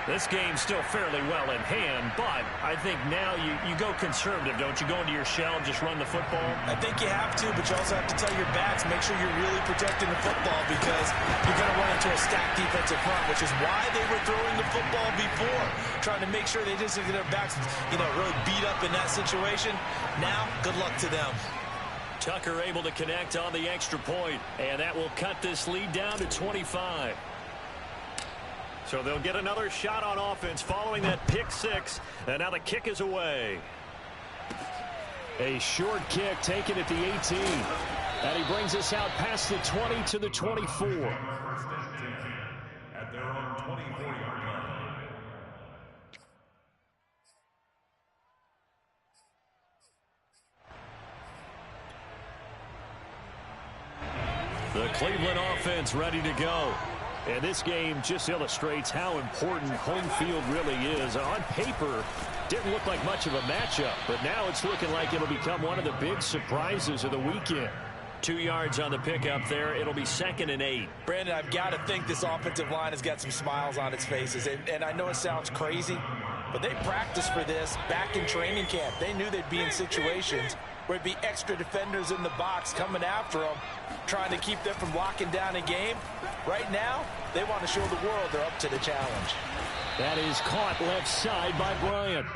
This game's still fairly well in hand, but I think now you go conservative, don't you? Go into your shell and just run the football? I think you have to, but you also have to tell your backs, make sure you're really protecting the football because you're going to run into a stacked defensive front, which is why they were throwing the football before, trying to make sure they just get their backs, really beat up in that situation. Now, good luck to them. Tucker able to connect on the extra point, and that will cut this lead down to 25. So they'll get another shot on offense following that pick six. And now the kick is away. A short kick taken at the 18. And he brings us out past the 20 to the 24. At their own 24-yard line. The Cleveland offense ready to go. And this game just illustrates how important home field really is. On paper, didn't look like much of a matchup, but now it's looking like it'll become one of the big surprises of the weekend. 2 yards on the pickup there. It'll be 2nd and 8. Brandon, I've got to think this offensive line has got some smiles on its faces. And I know it sounds crazy, but they practiced for this back in training camp. They knew they'd be in situations where it'd be extra defenders in the box coming after them, trying to keep them from locking down a game. Right now, they want to show the world they're up to the challenge. That is caught left side by Bryant.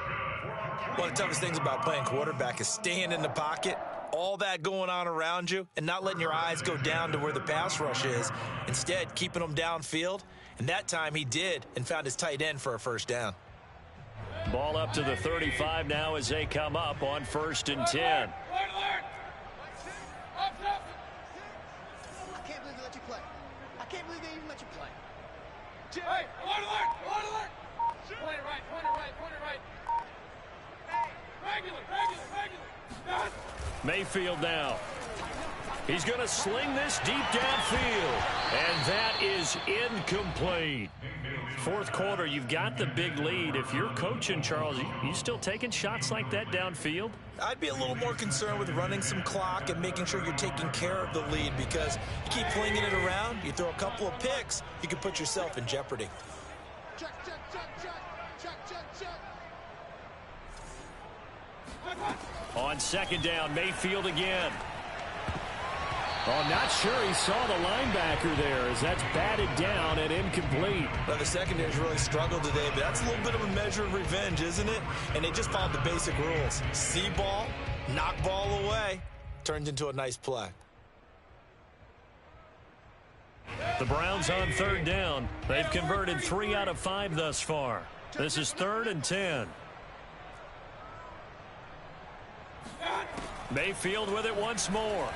One of the toughest things about playing quarterback is staying in the pocket, all that going on around you, and not letting your eyes go down to where the pass rush is. Instead, keeping them downfield. And that time he did and found his tight end for a first down. Ball up to the 35 now as they come up on 1st and 10. I can't believe they let you play. I can't believe they even let you play. Hey, alert! Point it right. Regular. Done. Mayfield now. He's going to sling this deep downfield. And that is incomplete. Fourth quarter, you've got the big lead. If you're coaching, Charles, you still taking shots like that downfield? I'd be a little more concerned with running some clock and making sure you're taking care of the lead because you keep flinging it around, you throw a couple of picks, you can put yourself in jeopardy. Check. On 2nd down, Mayfield again. Oh, not sure he saw the linebacker there as that's batted down and incomplete. Now, the secondary's really struggled today, but that's a little bit of a measure of revenge, isn't it? And they just followed the basic rules. See ball, knock ball away, turns into a nice play. The Browns on 3rd down. They've converted 3 out of 5 thus far. This is 3rd and 10. Mayfield with it once more.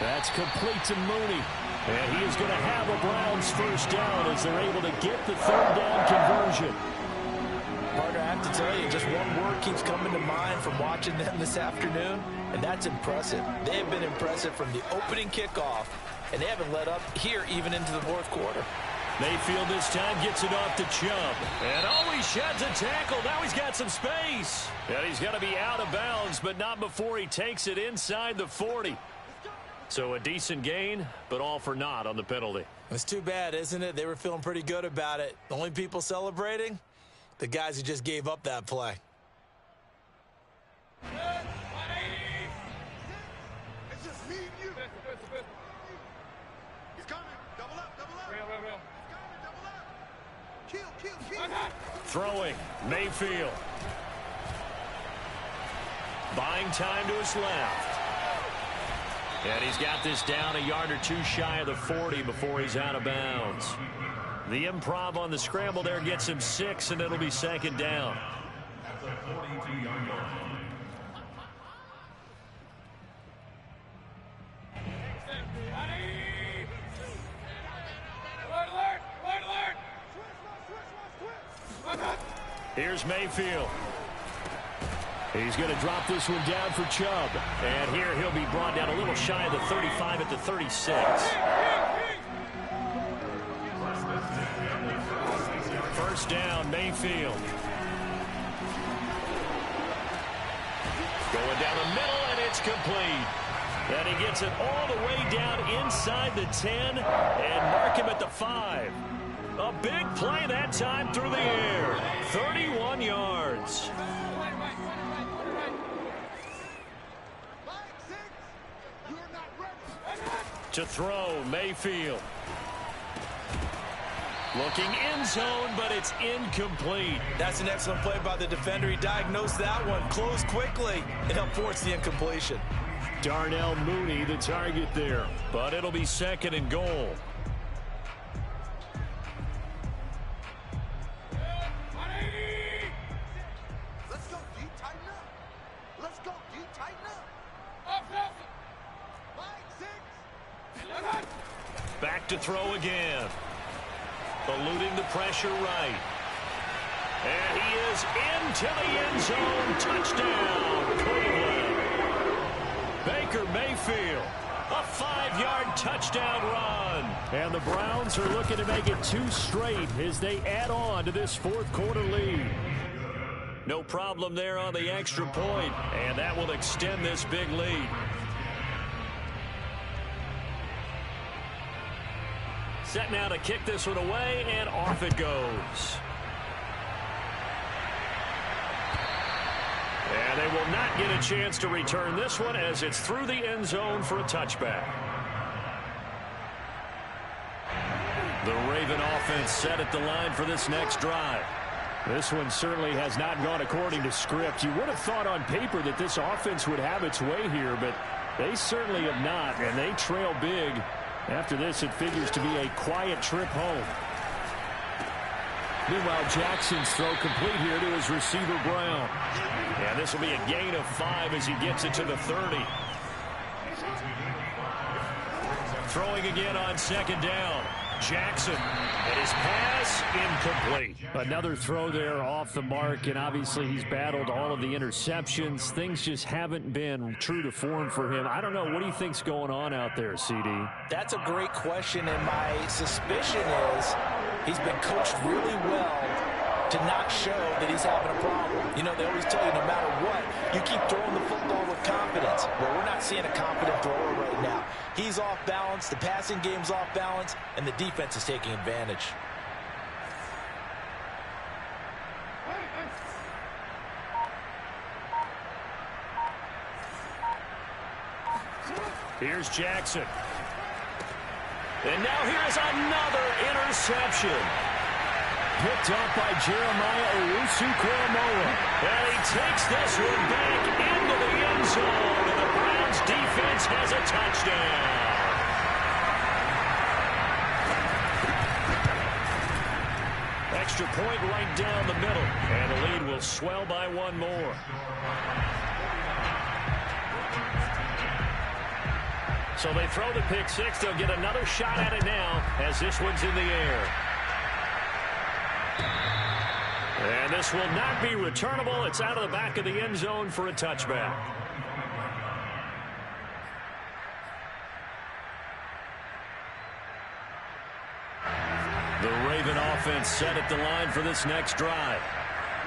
That's complete to Mooney. And he is going to have a Browns first down as they're able to get the 3rd down conversion. Partner, I have to tell you, just one word keeps coming to mind from watching them this afternoon, and that's impressive. They have been impressive from the opening kickoff, and they haven't let up here even into the fourth quarter. Mayfield this time gets it off to Chubb. And he sheds a tackle. Now he's got some space. And he's got to be out of bounds, but not before he takes it inside the 40. So a decent gain, but all for naught on the penalty. It's too bad, isn't it? They were feeling pretty good about it. The only people celebrating, the guys who just gave up that play. It's just me and you. He's coming. Double up, double up. Real. He's coming, double up. Kill. Throwing, Mayfield. Buying time to his left. And he's got this down a yard or two shy of the 40 before he's out of bounds. The improv on the scramble there gets him 6, and it'll be second down. Here's Mayfield. He's going to drop this one down for Chubb. And here he'll be brought down a little shy of the 35 at the 36. First down, Mayfield. Going down the middle, and it's complete. And he gets it all the way down inside the 10 and mark him at the 5. A big play that time through the air. 31 yards. To throw, Mayfield. Looking end zone, but it's incomplete. That's an excellent play by the defender. He diagnosed that one, closed quickly, and helped force the incompletion. Darnell Mooney, the target there. But it'll be second and goal. Let's go, D. Tighten up. Let's go, D. Tighten up. Back to throw again. Eluding the pressure right. And he is into the end zone. Touchdown, Cleveland. Baker Mayfield. A 5-yard touchdown run. And the Browns are looking to make it 2 straight as they add on to this fourth-quarter lead. No problem there on the extra point, and that will extend this big lead. Set now to kick this one away, and off it goes. And they will not get a chance to return this one as it's through the end zone for a touchback. The Raven offense set at the line for this next drive. This one certainly has not gone according to script. You would have thought on paper that this offense would have its way here, but they certainly have not, and they trail big. After this, it figures to be a quiet trip home. Meanwhile, Jackson's throw complete here to his receiver, Brown. And this will be a gain of 5 as he gets it to the 30. Throwing again on second down. Jackson, and his pass incomplete. Another throw there off the mark, and obviously he's battled all of the interceptions. Things just haven't been true to form for him. I don't know. What do you think's going on out there, CD? That's a great question, and my suspicion is he's been coached really well to not show that he's having a problem. You know, they always tell you no matter what, you keep throwing the football with confidence. Well, we're not seeing a confident thrower right now. He's off balance, the passing game's off balance, and the defense is taking advantage. Here's Jackson. And now here's another interception. Picked up by Jeremiah Owusu-Koramoah. And he takes this one back into the end zone. And the Browns defense has a touchdown. Extra point right down the middle. And the lead will swell by one more. So they throw the pick six. They'll get another shot at it now as this one's in the air. And this will not be returnable. It's out of the back of the end zone for a touchback. The Raven offense set at the line for this next drive.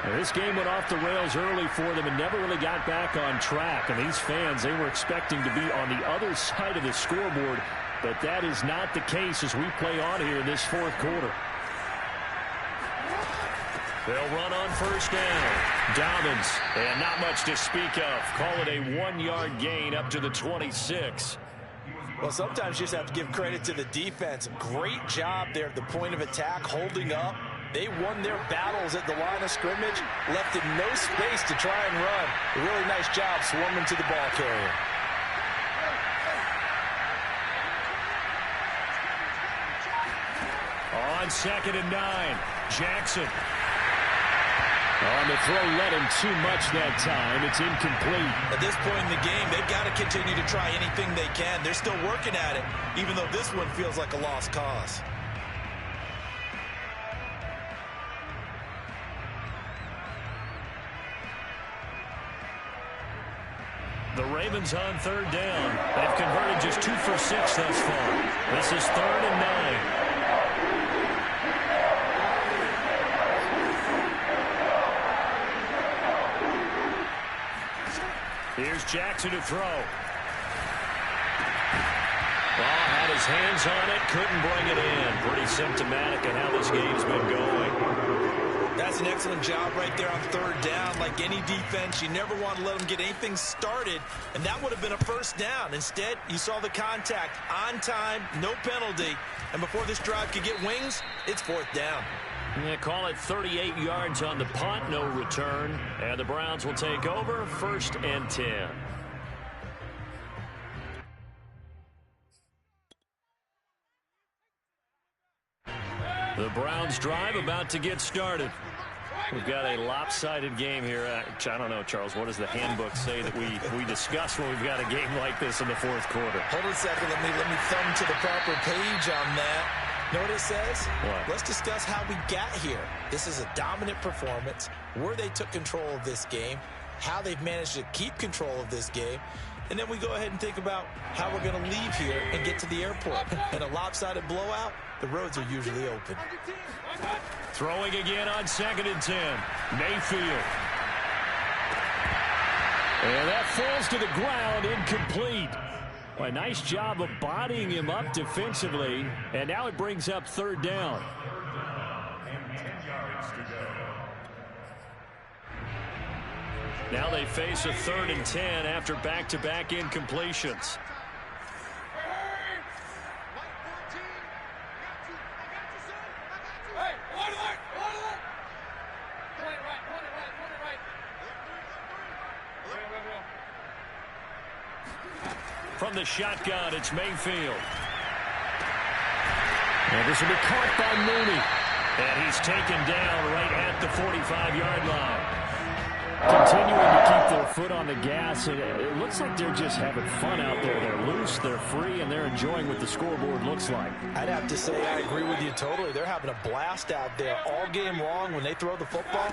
Now, this game went off the rails early for them and never really got back on track. And these fans, they were expecting to be on the other side of the scoreboard, but that is not the case as we play on here in this fourth quarter. They'll run on first down. Dobbins, and not much to speak of. Call it a 1-yard gain up to the 26. Well, sometimes you just have to give credit to the defense. Great job there at the point of attack, holding up. They won their battles at the line of scrimmage, left it no space to try and run. A really nice job swarming to the ball carrier. On 2nd and 9, Jackson. On the throw, led him too much that time. It's incomplete. At this point in the game, they've got to continue to try anything they can. They're still working at it, even though this one feels like a lost cause. The Ravens on 3rd down. They've converted just 2 for 6 thus far. This is 3rd and 9. Here's Jackson to throw. Had his hands on it, couldn't bring it in. Pretty symptomatic of how this game's been going. That's an excellent job right there on 3rd down. Like any defense, you never want to let them get anything started, and that would have been a first down. Instead, you saw the contact on time, no penalty, and before this drive could get wings, it's 4th down. Yeah, call it 38 yards on the punt, no return. And the Browns will take over 1st and 10. The Browns drive about to get started. We've got a lopsided game here. I don't know, Charles, what does the handbook say that we discuss when we've got a game like this in the fourth quarter? Hold on a second. Let me thumb to the proper page on that. Know what it says? What? Let's discuss how we got here. This is a dominant performance, where they took control of this game, how they've managed to keep control of this game, and then we go ahead and think about how we're going to leave here and get to the airport. In a lopsided blowout, the roads are usually open. Throwing again on 2nd and 10. Mayfield. And that falls to the ground, incomplete. A nice job of bodying him up defensively, and now it brings up 3rd down. And 10 yards to go. Now they face a 3rd and 10 after back-to-back incompletions. Hey, on alert! On alert! Point it right, point it right, point it right. From the shotgun, it's Mayfield. And this will be caught by Mooney. And he's taken down right at the 45-yard line. Continuing to keep their foot on the gas, and it looks like they're just having fun out there. They're loose, they're free, and they're enjoying what the scoreboard looks like. I'd have to say I agree with you totally. They're having a blast out there all game long. When they throw the football,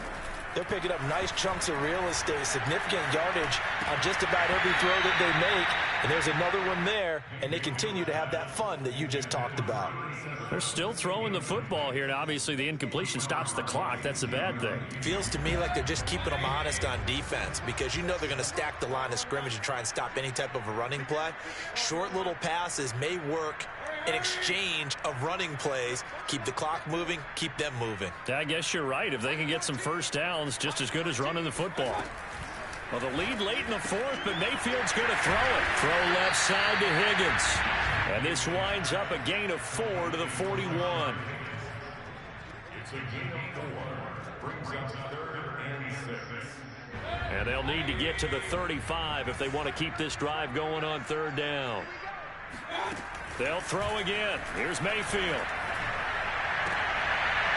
they're picking up nice chunks of real estate, significant yardage on just about every throw that they make. And there's another one there, and they continue to have that fun that you just talked about. They're still throwing the football here, and obviously the incompletion stops the clock. That's a bad thing. Feels to me like they're just keeping them honest on defense, because you know they're going to stack the line of scrimmage and try and stop any type of a running play. Short little passes may work in exchange of running plays. Keep the clock moving, keep them moving. I guess you're right. If they can get some first downs, just as good as running the football. Well, the lead late in the fourth, but Mayfield's going to throw it. Throw left side to Higgins. And this winds up a gain of 4 to the 41. It's a gain of 4. Brings up 3rd and 6. And they'll need to get to the 35 if they want to keep this drive going on 3rd down. They'll throw again. Here's Mayfield.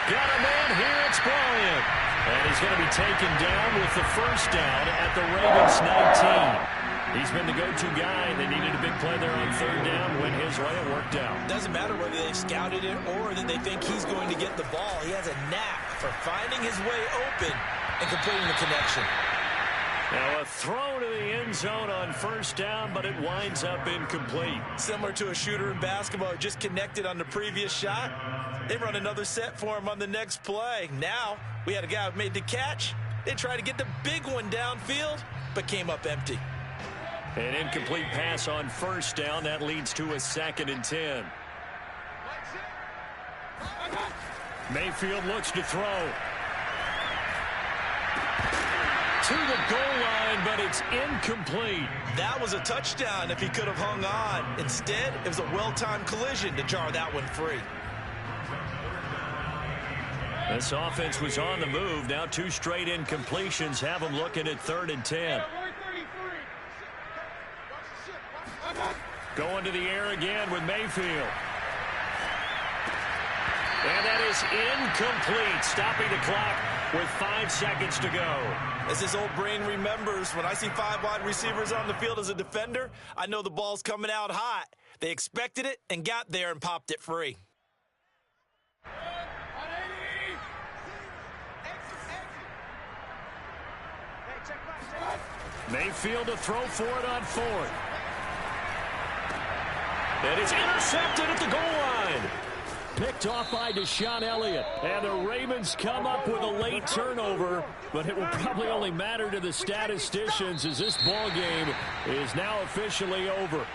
Got a man here. It's Bryant. And he's going to be taken down with the first down at the Ravens 19. He's been the go-to guy, and they needed a big play there on 3rd down. Went his way, it worked out. Doesn't matter whether they've scouted it or that they think he's going to get the ball. He has a knack for finding his way open and completing the connection. Now a throw to the end zone on first down, but it winds up incomplete. Similar to a shooter in basketball who just connected on the previous shot. They run another set for him on the next play. Now we had a guy who made the catch. They tried to get the big one downfield, but came up empty. An incomplete pass on first down. That leads to a 2nd and 10. Mayfield looks to throw. To the goal line, but it's incomplete. That was a touchdown if he could have hung on. Instead, it was a well-timed collision to jar that one free. This offense was on the move. Now 2 straight incompletions have them looking at 3rd and 10. Going to the air again with Mayfield. And that is incomplete, stopping the clock with 5 seconds to go. As his old brain remembers, when I see 5 wide receivers on the field as a defender, I know the ball's coming out hot. They expected it and got there and popped it free. Mayfield to throw for it on 4th. And it's intercepted at the goal line. Picked off by Deshaun Elliott. And the Ravens come up with a late turnover, but it will probably only matter to the statisticians as this ball game is now officially over.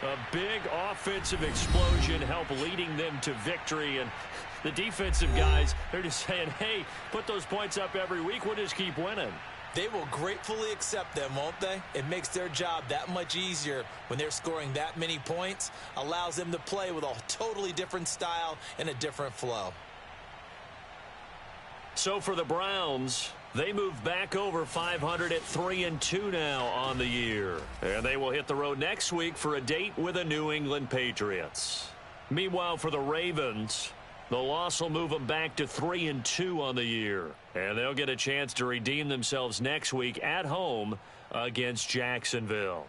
A big offensive explosion helped leading them to victory, and the defensive guys, they're just saying, hey, put those points up every week, we'll just keep winning. They will gratefully accept them, won't they? It makes their job that much easier when they're scoring that many points, allows them to play with a totally different style and a different flow. So for the Browns, they move back over 500 at 3-2 now on the year. And they will hit the road next week for a date with the New England Patriots. Meanwhile, for the Ravens, the loss will move them back to 3-2 on the year. And they'll get a chance to redeem themselves next week at home against Jacksonville.